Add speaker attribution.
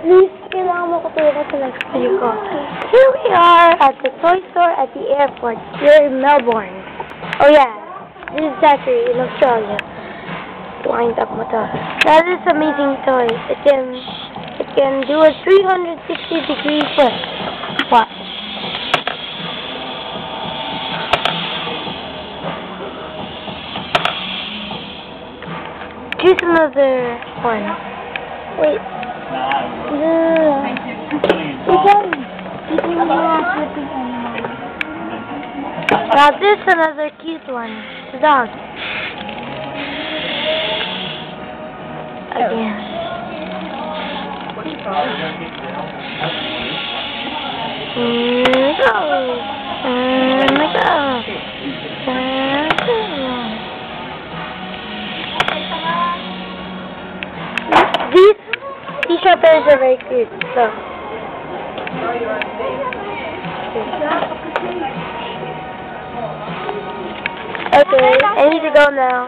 Speaker 1: Please, kailangan mo ko tulong sa next video ko. Here we are at the toy store at the airport here in Melbourne. Oh yeah, this is Zachary in Australia. Wind up mo to. Now this amazing toy. It can do a 360-degree flip. Watch. Here's another one. Wait. Now this is another cute one. The dog. Again. These shutters are very cute, so. Okay, I need to go now.